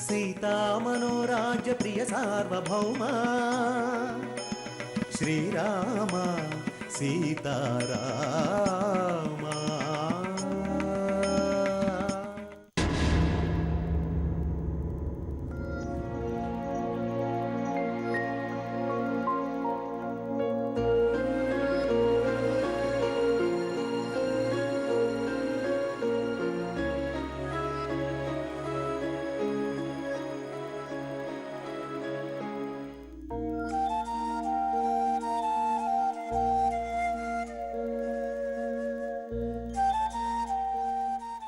సీతామనోరాజ్య ప్రియ సార్వభౌమా శ్రీరామ సీతారామా.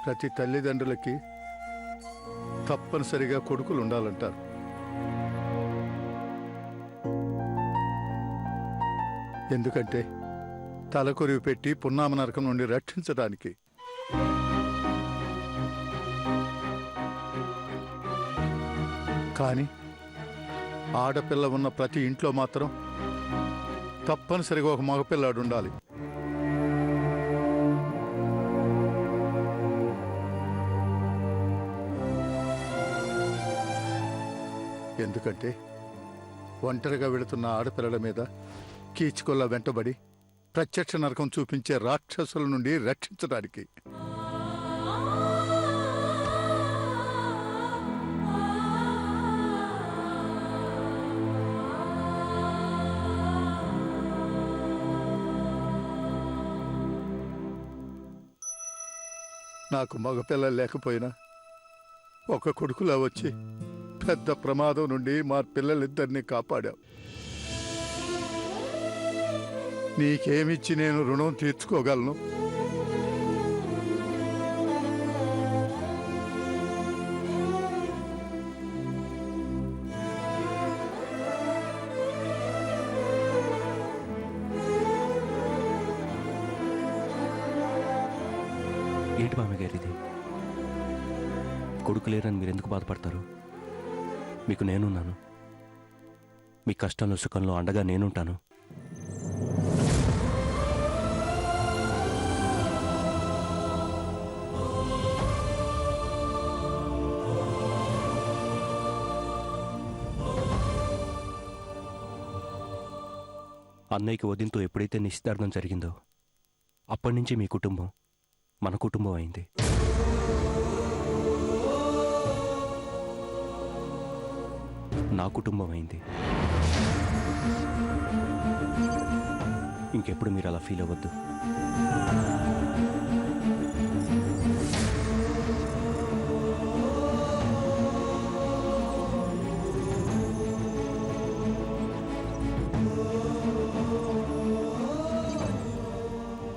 ప్రతి తల్లిదండ్రులకి తప్పనిసరిగా కొడుకులు ఉండాలంటారు. ఎందుకంటే తలకొరివి పెట్టి పున్నామ నరకం నుండి రక్షించడానికి. కానీ ఆడపిల్ల ఉన్న ప్రతి ఇంట్లో మాత్రం తప్పనిసరిగా ఒక మగపిల్లాడు ఉండాలి. ఎందుకంటే ఒంటరిగా వెళుతున్న ఆడపిల్లల మీద కీచుకొల్ల వెంటబడి ప్రత్యక్ష నరకం చూపించే రాక్షసుల నుండి రక్షించడానికి. నాకు మగపిల్లలు లేకపోయినా ఒక కొడుకులా వచ్చి పెద్ద ప్రమాదం నుండి మా పిల్లలిద్దరినీ కాపాడావు. నీకేమిచ్చి నేను రుణం తీర్చుకోగలను? ఏంటి మామయ్య గారు ఇది? కొడుకు లేరని మీరు ఎందుకు బాధపడతారు? మీకు నేనున్నాను. మీ కష్టంలో సుఖంలో అండగా నేనుంటాను. అన్నయ్యకి వదినతో ఎప్పుడైతే నిశ్చితార్థం జరిగిందో అప్పటి నుంచి మీ కుటుంబం మన కుటుంబం అయింది. నా కుటుంబం అయింది. ఇంకెప్పుడు మీరు అలా ఫీల్ అవ్వద్దు.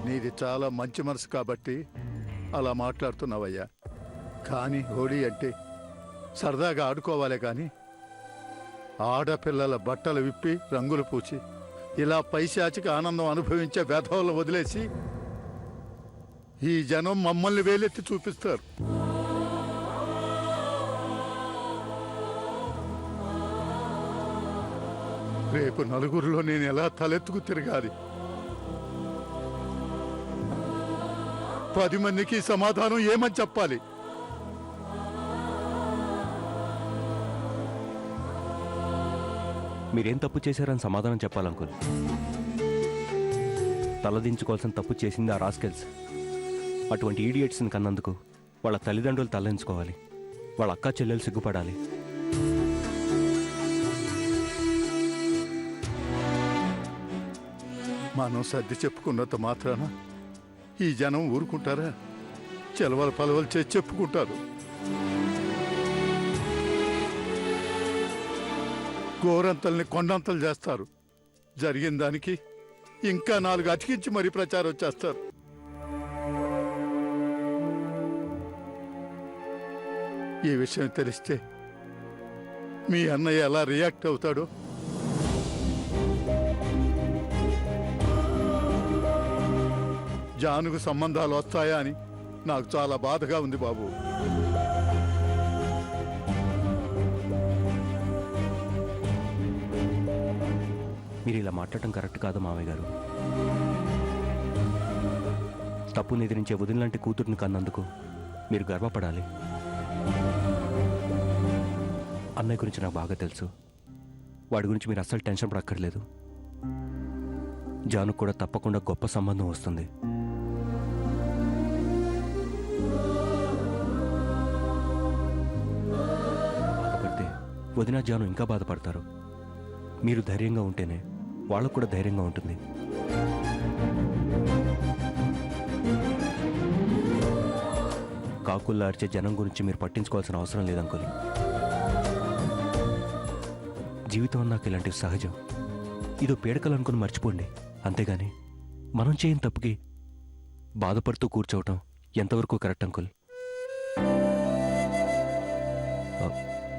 నీది చాలా మంచి మనసు కాబట్టి అలా మాట్లాడుతున్నావయ్యా. కానీ హోలీ అంటే సరదాగా ఆడుకోవాలే కానీ ఆడపిల్లల బట్టలు విప్పి రంగులు పూచి ఇలా పైశాచిక ఆనందం అనుభవించే వ్యధవులను వదిలేసి ఈ జనం మమ్మల్ని వేలెత్తి చూపిస్తారు. రేపు నలుగురిలో నేను ఎలా తలెత్తుకు తిరగాలి? 10 మందికి సమాధానం ఏమని చెప్పాలి? మీరేం తప్పు చేశారని సమాధానం చెప్పాలనుకోండి. తలదించుకోవాల్సిన తప్పు చేసింది ఆ రాస్కెల్స్. అటువంటి ఈడియట్స్ని కన్నందుకు వాళ్ళ తల్లిదండ్రులు తలదించుకోవాలి. వాళ్ళ అక్క చెల్లెలు సిగ్గుపడాలి. మనం సర్ది చెప్పుకున్నంత మాత్రాన ఈ జనం ఊరుకుంటారా? చెలవలు పలవలు చేసి చెప్పుకుంటారు. గోరంతల్ని కొండంతలు చేస్తారు. జరిగిన దానికి ఇంకా 4 అతికించి మరీ ప్రచారం చేస్తారు. ఈ విషయం తెలిస్తే మీ అన్నయ్య ఎలా రియాక్ట్ అవుతాడో. జానుకు సంబంధాలు వస్తాయా అని నాకు చాలా బాధగా ఉంది బాబు. మీరు ఇలా మాట్లాడటం కరెక్ట్ కాదు మావయ్య గారు. తప్పు నిద్రించే వదిన లాంటి కూతుర్ని కన్నందుకు మీరు గర్వపడాలి. అన్నయ్య గురించి నాకు బాగా తెలుసు. వాడి గురించి మీరు అస్సలు టెన్షన్ పడక్కర్లేదు. జాను కూడా తప్పకుండా గొప్ప సంబంధం వస్తుంది. బాధపడితే వదిన జాను ఇంకా బాధపడతారు. మీరు ధైర్యంగా ఉంటేనే వాళ్ళకు కూడా ధైర్యంగా ఉంటుంది. కాకుల్లా అరిచే జనం గురించి మీరు పట్టించుకోవాల్సిన అవసరం లేదు అంకుల్. జీవితం అన్నాక ఇలాంటివి సహజం. ఇదో పీడకలు అనుకుని మర్చిపోండి. అంతేగాని మనం చేయని తప్పుకి బాధపడుతూ కూర్చోవటం ఎంతవరకు కరెక్ట్ అంకుల్?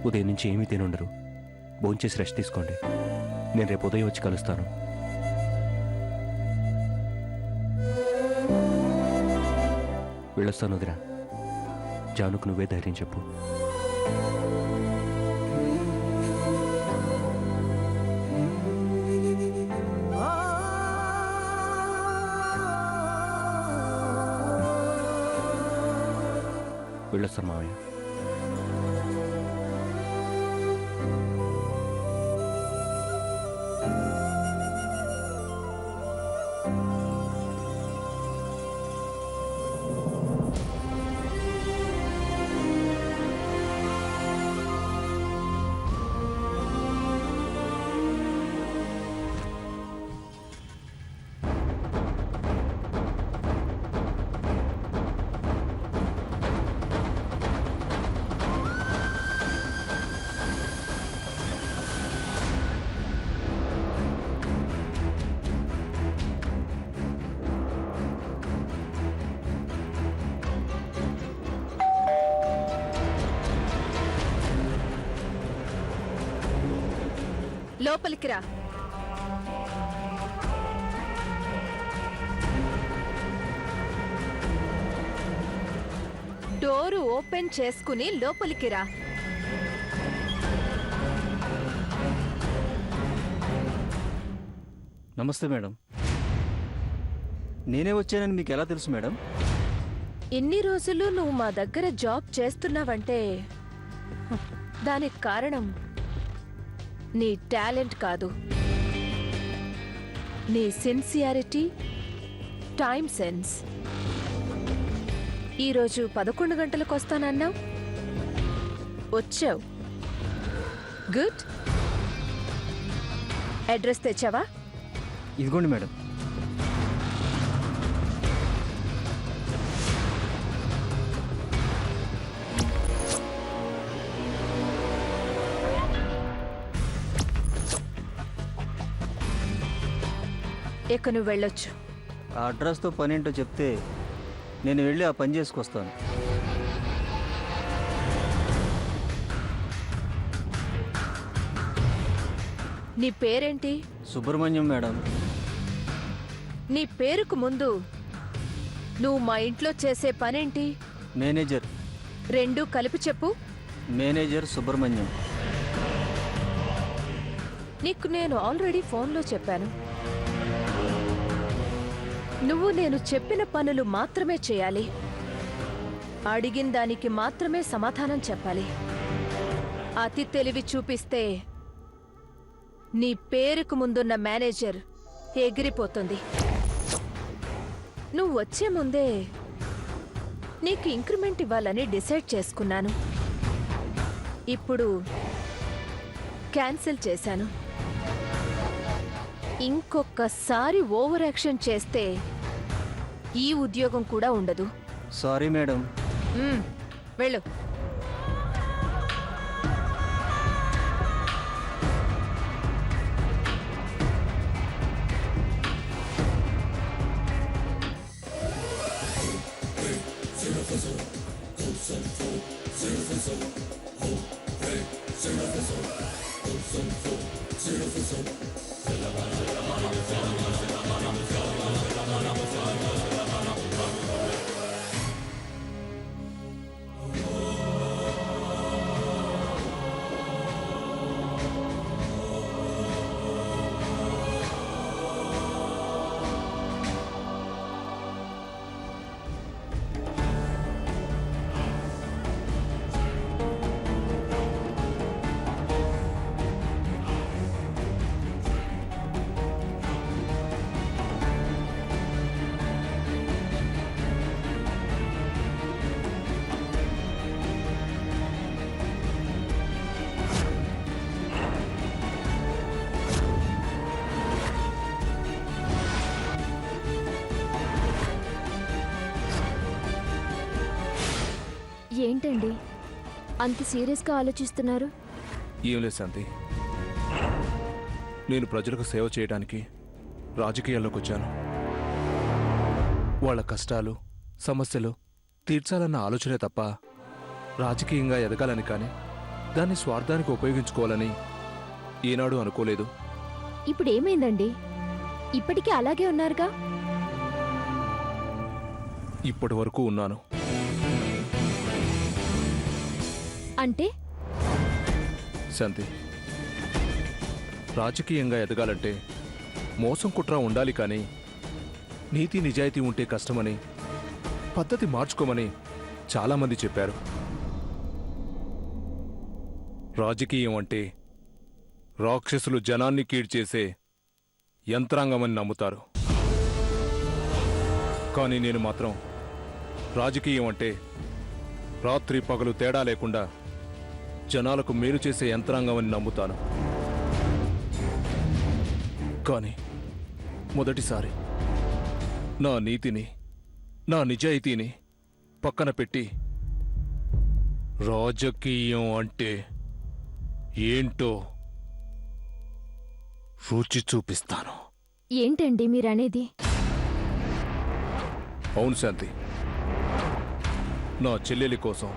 ఉదయం నుంచి ఏమీ తినుండరు. భోంచేసి రెస్ట్ తీసుకోండి. నేను రేపు ఉదయం వచ్చి కలుస్తాను. వెళ్ళొస్తాను వదిరా. జానుకు నువ్వే ధైర్యం చెప్పు. వెళ్ళొస్తాను మావయ్య. లోపలికి రా. డోరు ఓపెన్ చేసుకుని లోపలికి రా. నమస్తే మేడం. నేనే వచ్చానని మీకు ఎలా తెలుసు మేడం? ఇన్ని రోజులు నువ్వు మా దగ్గర జాబ్ చేస్తున్నావంటే దానికి కారణం నీ టాలెంట్ కాదు, నీ సిన్సియారిటీ, టైం సెన్స్. ఈరోజు 11 గంటలకు వస్తానన్నావు, వచ్చావు. గుడ్. అడ్రస్ తెచ్చావా? ఇదిగోండి మేడం. ఇక నువ్వు వెళ్ళొచ్చు. ఆ అడ్రస్తో పని ఏంటో చెప్తే నేను వెళ్ళి ఆ పని చేసుకొస్తాను. నీ పేరేంటి? సుబ్రహ్మణ్యం మేడం. నీ పేరుకు ముందు నువ్వు మా ఇంట్లో చేసే పనేంటి? మేనేజర్. రెండూ కలిపి చెప్పు. మేనేజర్ సుబ్రహ్మణ్యం. నీకు నేను ఆల్రెడీ ఫోన్లో చెప్పాను. నువ్వు నేను చెప్పిన పనులు మాత్రమే చేయాలి. అడిగిన దానికి మాత్రమే సమాధానం చెప్పాలి. అతి తెలివి చూపిస్తే నీ పేరుకు ముందున్న మేనేజర్ ఎగిరిపోతుంది. నువ్వు వచ్చే ముందే నీకు ఇంక్రిమెంట్ ఇవ్వాలని డిసైడ్ చేసుకున్నాను. ఇప్పుడు క్యాన్సిల్ చేశాను. ఇంకొకసారి ఓవర్ యాక్షన్ చేస్తే ఈ ఉద్యోగం కూడా ఉండదు. Sorry madam. వెళ్ళు. ఏంటండి అంత సీరియస్గా ఆలోచిస్తున్నారు? ఏం లేదు శాంతి, నేను ప్రజలకు సేవ చేయడానికి రాజకీయాల్లోకి వచ్చాను. వాళ్ళ కష్టాలు సమస్యలు తీర్చాలన్న ఆలోచనే తప్ప రాజకీయంగా ఎదగాలని కానీ దాన్ని స్వార్థానికి ఉపయోగించుకోవాలని ఏనాడు అనుకోలేదు. ఇప్పుడు ఏమైందండి? ఇప్పటికీ అలాగే ఉన్నారుగా? ఇప్పటి వరకు ఉన్నాను. అంటే శాంతి, రాజకీయంగా ఎదగాలంటే మోసం కుట్ర ఉండాలి కానీ నీతి నిజాయితీ ఉంటే కష్టమని, పద్ధతి మార్చుకోమని చాలామంది చెప్పారు. రాజకీయం అంటే రాక్షసులు జనాన్ని కీడ్చేసే యంత్రాంగమని నమ్ముతారు. కానీ నేను మాత్రం రాజకీయం అంటే రాత్రి పగలు తేడా లేకుండా జనాలకు మేలు చేసే యంత్రాంగమని నమ్ముతాను. కానీ మొదటిసారి నా నీతిని, నా నిజాయితీని పక్కన పెట్టి రాజకీయం అంటే ఏంటో రుచి చూపిస్తాను. ఏంటండి మీరనేది? అవును శాంతి, నా చెల్లెలి కోసం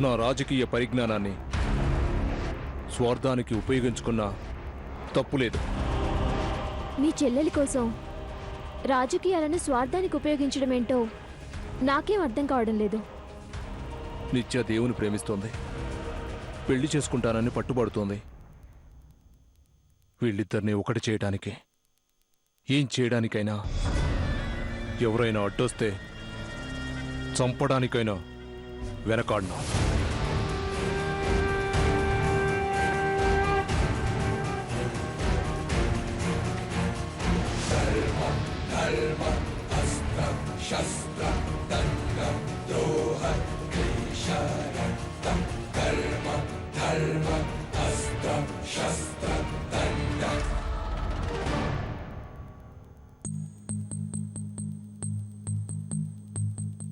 నా రాజకీయ పరిజ్ఞానాన్ని స్వార్థానికి ఉపయోగించుకున్నా తప్పులేదు. మీ చెల్లెలి కోసం రాజకీయాలను స్వార్థానికి ఉపయోగించడం ఏంటో నాకేం అర్థం కావడం లేదు. నిత్య దేవుని ప్రేమిస్తోంది, పెళ్లి చేసుకుంటానని పట్టుబడుతోంది. వీళ్ళిద్దరినీ ఒకటి చేయడానికి, ఏం చేయడానికైనా, ఎవరైనా అడ్డొస్తే చంపడానికైనా వెనకాడినా.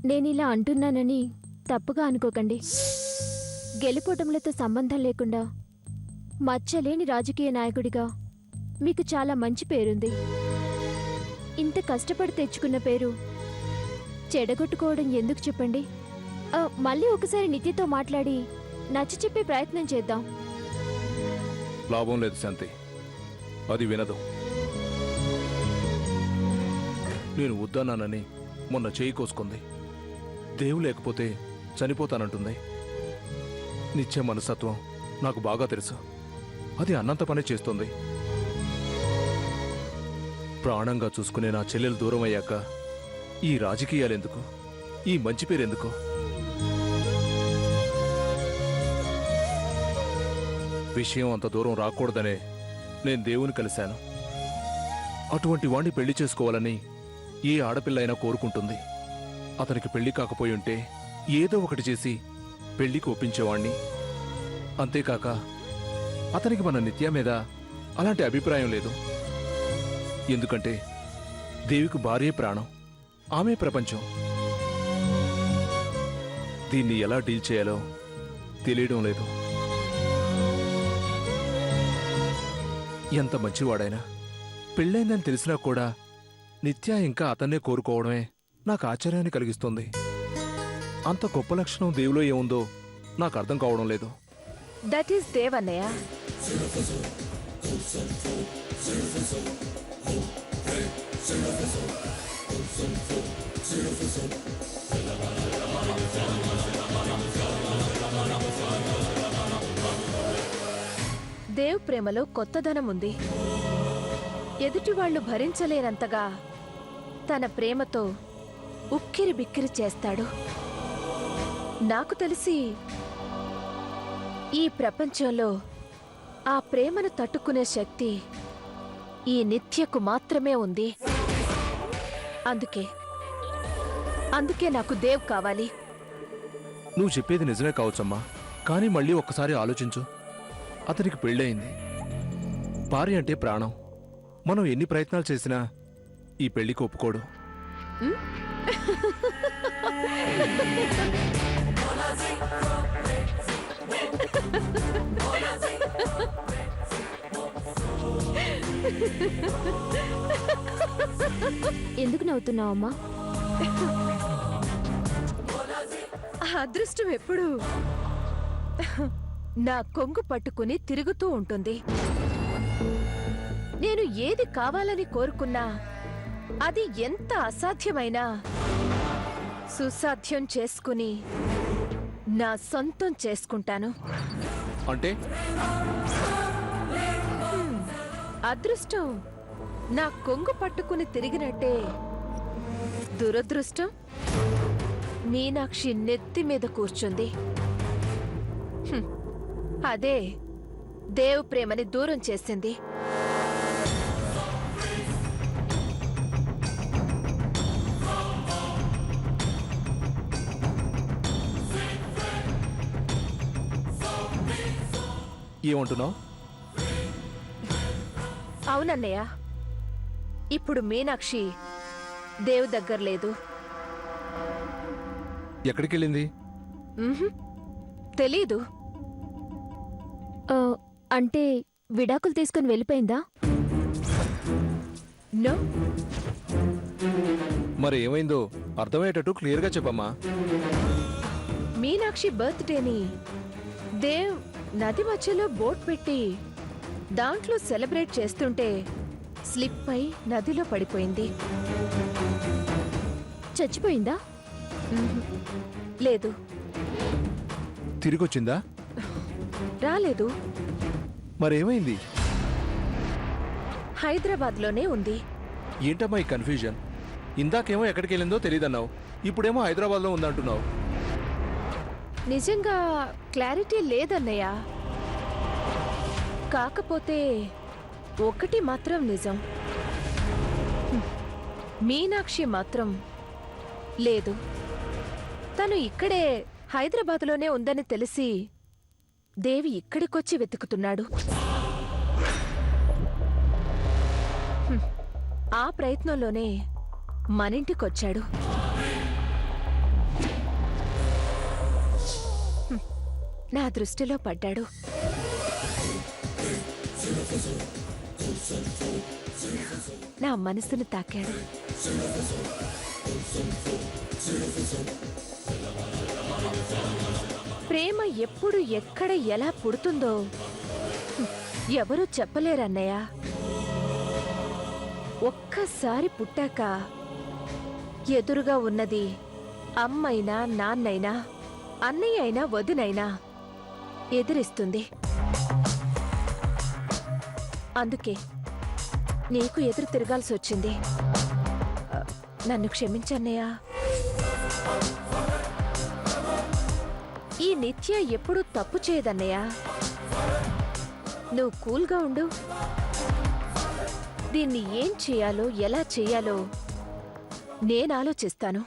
నేనిలా అంటున్నానని తప్పుగా అనుకోకండి. గెలుపోటములతో సంబంధం లేకుండా మచ్చలేని రాజకీయ నాయకుడిగా మీకు చాలా మంచి పేరుంది. ఇంత కష్టపడి తెచ్చుకున్న పేరు చెడగొట్టుకోవడం ఎందుకు చెప్పండి? మళ్ళీ ఒకసారి నిత్యతో మాట్లాడి నచ్చ చెప్పే ప్రయత్నం చేద్దాం. లాభం లేదు శాంతి, అది వినదు. నేను వద్దన్నానని మొన్న చేయి కోసుకుంది. దేవు లేకపోతే చనిపోతానంటుంది. నిత్య మనస్తత్వం నాకు బాగా తెలుసు. అది అన్నంత పని చేస్తుంది. ప్రాణంగా చూసుకునే నా చెల్లెలు దూరం అయ్యాక ఈ రాజకీయాలెందుకు, ఈ మంచి పేరెందుకు? విషయం అంత దూరం రాకూడదనే నేను దేవుని కలిశాను. అటువంటి వాణ్ణి పెళ్లి చేసుకోవాలని ఏ ఆడపిల్ల అయినా కోరుకుంటుంది. అతనికి పెళ్లి కాకపోయి ఉంటే ఏదో ఒకటి చేసి పెళ్లికి ఒప్పించేవాణ్ణి. అంతేకాక అతనికి మన నిత్య మీద అలాంటి అభిప్రాయం లేదు. ఎందుకంటే దేవికి భార్యే ప్రాణం, ఆమె ప్రపంచం. దీన్ని ఎలా డీల్ చేయాలో తెలియడం లేదు. ఎంత మంచివాడైనా పెళ్ళైందని తెలిసినా కూడా నిత్య ఇంకా అతన్నే కోరుకోవడమే నాకు ఆశ్చర్యాన్ని కలిగిస్తుంది. అంత గొప్ప లక్షణం దేవులో ఏముందో నాకు అర్థం కావడం లేదు. That is దేవన్నయ్య. దేవ్ ప్రేమలో కొత్తదనం ఉంది. ఎదుటి వాళ్ళు భరించలేనంతగా తన ప్రేమతో ఉక్కిరి బిక్కిరి చేస్తాడు. నాకు తెలిసి ఈ ప్రపంచంలో ఆ ప్రేమను తట్టుకునే శక్తి ఈ నిత్యకు మాత్రమే ఉంది. అందుకే నాకు దేవ్ కావాలి. నువ్వు చెప్పేది నిజమే కావచ్చమ్మా, కానీ మళ్ళీ ఒక్కసారి ఆలోచించు. అతనికి పెళ్ళయింది, భార్య అంటే ప్రాణం. మనం ఎన్ని ప్రయత్నాలు చేసినా ఈ పెళ్లికి ఒప్పుకోడు. హ్మ్? ఎందుకు నవ్వుతున్నావమ్మా? ఆ అదృష్టం ఎప్పుడు నా కొంగు పట్టుకుని తిరుగుతూ ఉంటుంది. నేను ఏది కావాలని కోరుకున్నా అది ఎంత అసాధ్యమైనా సుసాధ్యం చేసుకుని నా సొంతం చేసుకుంటాను. అంటే అదృష్టం నా కొంగు పట్టుకుని తిరిగినట్టే దురదృష్టం మీనాక్షి నెత్తి మీద కూర్చుంది. హ్మ్. అదే దేవ్ ప్రేమని దూరం చేసింది. ఏమంటున్నావు? అవునన్నయ్య, ఇప్పుడు మీనాక్షి దేవ్ దగ్గర లేదు. ఎక్కడికి వెళ్ళింది? ఉహుం, తెలీదు. అంటే విడాకులు తీసుకుని వెళ్ళిపోయిందా? నో, మరి ఏమైందో అర్థమయ్యేటట్టు క్లియర్గా చెప్పమ్మా. మీనాక్షి బర్త్డేని దేవ్ నది మధ్యలో బోట్ పెట్టి దాంట్లో సెలబ్రేట్ చేస్తుంటే స్లిప్ అయి నదిలో పడిపోయింది. చచ్చిపోయిందా? ఉహుం, లేదు, తిరిగొచ్చిందా? రాలేదు. మరేమైంది? హైదరాబాద్లోనే ఉంది. ఏంటమ్మా ఈ కన్ఫ్యూజన్? ఇందాకేమో ఎక్కడికి వెళ్ళిందో తెలియదన్నావు, ఇప్పుడేమో హైదరాబాద్లో ఉందంటున్నావు. నిజంగా క్లారిటీ లేదన్నయ్య. కాకపోతే ఒకటి మాత్రం నిజం, మీనాక్షి మాత్రం లేదు. తను ఇక్కడే హైదరాబాద్లోనే ఉందని తెలిసి దేవి ఇక్కడికొచ్చి వెతుకుతున్నాడు. ఆ ప్రయత్నంలోనే మనింటికొచ్చాడు. నా దృష్టిలో పడ్డాడు. నా మనసును తాకాడు. ప్రేమ ఎప్పుడు ఎక్కడ ఎలా పుడుతుందో ఎవరూ చెప్పలేరన్నయ్య. ఒక్కసారి పుట్టాక ఎదురుగా ఉన్నది అమ్మైనా నాన్నైనా అన్నయ్య అయినా వదినైనా ఎదిరిస్తుంది. అందుకే నీకు ఎదురు తిరగాల్సి వచ్చింది. నన్ను క్షమించన్నయ్యా. ఈ నిత్య ఎప్పుడూ తప్పు చేయదన్నయ్యా. నువ్వు కూల్గా ఉండు. దీన్ని ఏం చేయాలో ఎలా చేయాలో నేను ఆలోచిస్తాను.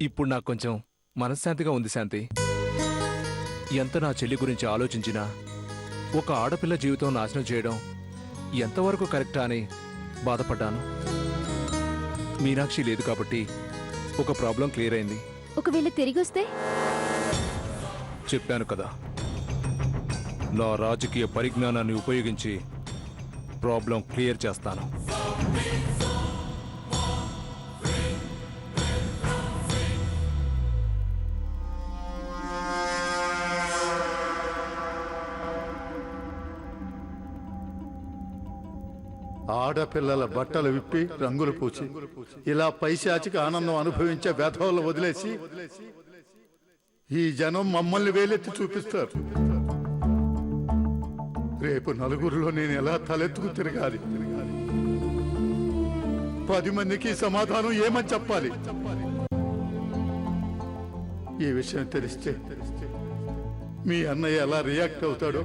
ఇప్పుడు నాకు కొంచెం మనశ్శాంతిగా ఉంది శాంతి. ఎంత నా చెల్లి గురించి ఆలోచించినా ఒక ఆడపిల్ల జీవితం నాశనం చేయడం ఎంతవరకు కరెక్టా అని బాధపడ్డాను. మీనాక్షి లేదు కాబట్టి ఒక ప్రాబ్లం క్లియర్ అయింది. ఒకవేళ తిరిగొస్తే? చెప్పాను కదా, నా రాజకీయ పరిజ్ఞానాన్ని ఉపయోగించి ప్రాబ్లం క్లియర్ చేస్తాను. ఆడపిల్లల బట్టలు విప్పి రంగులు పూచి ఇలా పైశాచిక ఆనందం అనుభవించే వ్యధవలు వదిలేసి ఈ జనం మమ్మల్ని వేలెత్తి చూపిస్తారు. రేపు నలుగురిలో నేను ఎలా తలెత్తుకు తిరగాలి? 10 మందికి సమాధానం ఏమని చెప్పాలి? ఈ విషయం తెలిస్తే మీ అన్నయ్య ఎలా రియాక్ట్ అవుతాడో